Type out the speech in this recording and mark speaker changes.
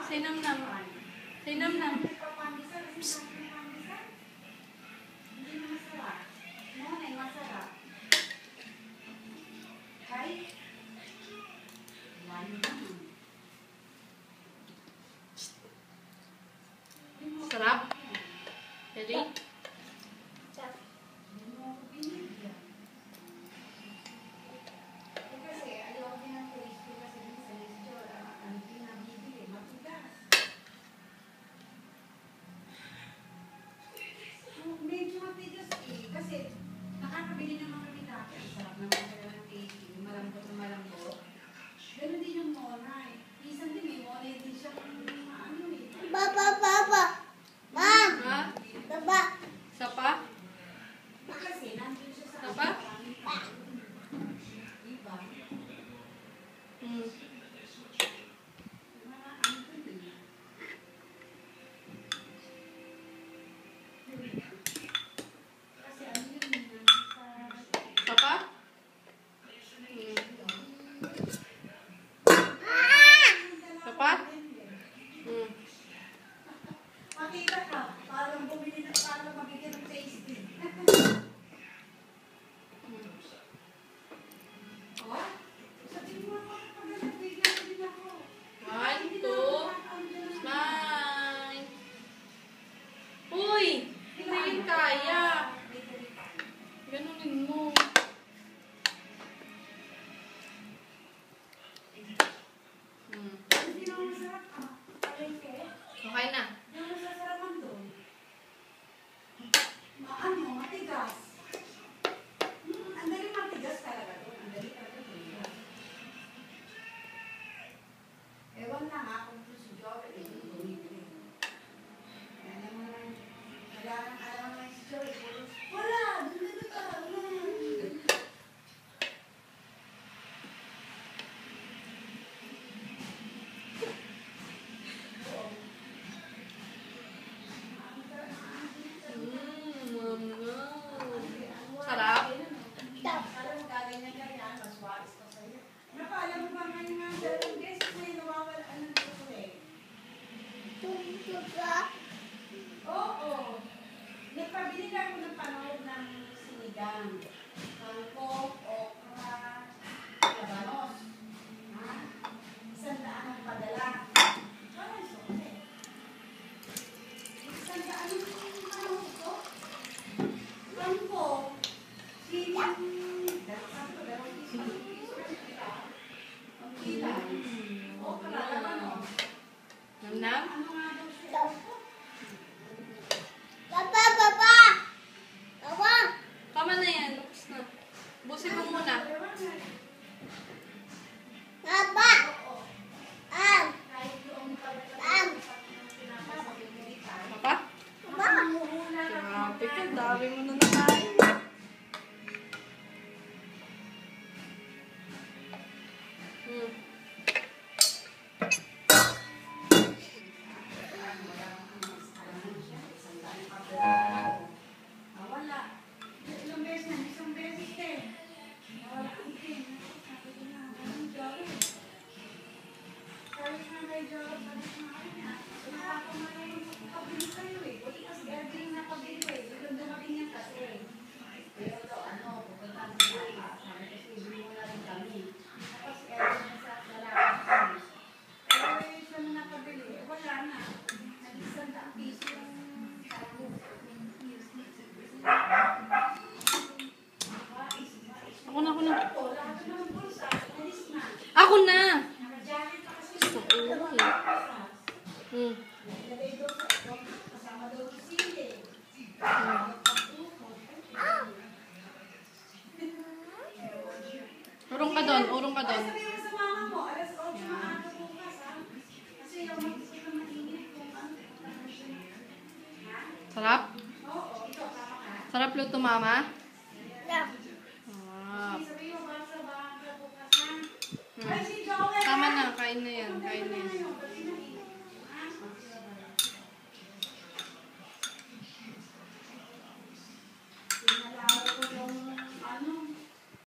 Speaker 1: Sinamnam. Sinamnam.
Speaker 2: Psst. Hindi na masarap. Noon ay masarap. Kay?
Speaker 1: Sarap? Ready?
Speaker 2: Medyo matigas eh. Kasi nakakabili naman kami dati. Ang sarap naman kaya ng tasty. Malambot na malambot. Ganun din yung monay. Minsan din may monay din siya kung ano eh.
Speaker 3: Baba. Ma.
Speaker 1: Ha?
Speaker 3: Baba.
Speaker 1: Sapa?
Speaker 2: Kasi nandun siya sa
Speaker 1: Sapa?
Speaker 2: Diba?
Speaker 1: Hmm.
Speaker 2: Mga ano din eh. Kasi ano yun sa...
Speaker 1: Sapa? Hmm. Sapa? Hmm.
Speaker 2: Makita ka, parang bumili na parang mabigyan ng tasty. Oh? Sabihin mo ako kapag nagbigyan ko din ako.
Speaker 1: 1, 2, smile! Uy! Hindi yun kaya. Ganunin mo. Hmm.
Speaker 2: Hindi naman masarap ah. Palengke.
Speaker 1: Okay na.
Speaker 2: Hindi naman masasarapan doon. Ano, matigas. Ang dali matigas talaga doon. Ang dali talaga doon. Ewan lang ha, kung si Joel eh, bumibili. Alam mo naman, alam mo si Joel, wala, dito ka,
Speaker 1: Sarap?
Speaker 2: Parang gaganyan-ganyan, maswaris ka sa'yo. Naku, alam mo ba ngayon nga, dalawang beses may nawawala ng gusto eh. Oo. Nagpabili na ako ng panood ng sinigang. Kangkong, okra, labanos. Ha? 100 ang padala. Parang sote. 100 ang panood ko. Kangkong. Ang kilay. Okra, labanos.
Speaker 1: Namnam?
Speaker 2: Ano nga daw siya?
Speaker 3: Baba.
Speaker 1: Tama na yan. Tapos na. Busin mo muna.
Speaker 3: Baba.
Speaker 1: Papa? Grabe ka. Dami mo na nakain. Hmm.
Speaker 2: Wala. Ilang beses na, isang beses din. Wala ang din. Sabi ko na, anong Joey? Sabi na kay Joey, sabi ko na kanya. Nakapabili kayo eh. Buti kasi galing na pabili eh. Doon dumating yan kasi. Pero daw, pupunta sa sala. Sabi kasi, bili mo na rin kami. Tapos, na sa lalaki kami. Pero siya na nakabili. Wala na. Nag-isang daang piso yung
Speaker 1: Ako na.
Speaker 2: lahat ng bulsa, alis na.
Speaker 1: Ako na!
Speaker 2: Naka-jacket pa kasi
Speaker 1: Gusto ko ulo eh. Hmm.
Speaker 2: nilagay doon kasama daw yung sili.
Speaker 1: Urong ka doon.
Speaker 2: Ay, sabihin mo sa mama mo, alas 8 maaga bukas ha. Kasi yung mag-isip na mainit kung ano.
Speaker 1: Sarap?
Speaker 2: Oo, ito, tama ka.
Speaker 1: Sarap luto, mama?
Speaker 3: No.
Speaker 1: Sarap.
Speaker 2: Sabihin mo ba sa bahay bukas ha?
Speaker 1: Hmm.
Speaker 2: Ay, si Joel
Speaker 1: Tama
Speaker 2: ha?
Speaker 1: na. Kain na yan. Kain na yan.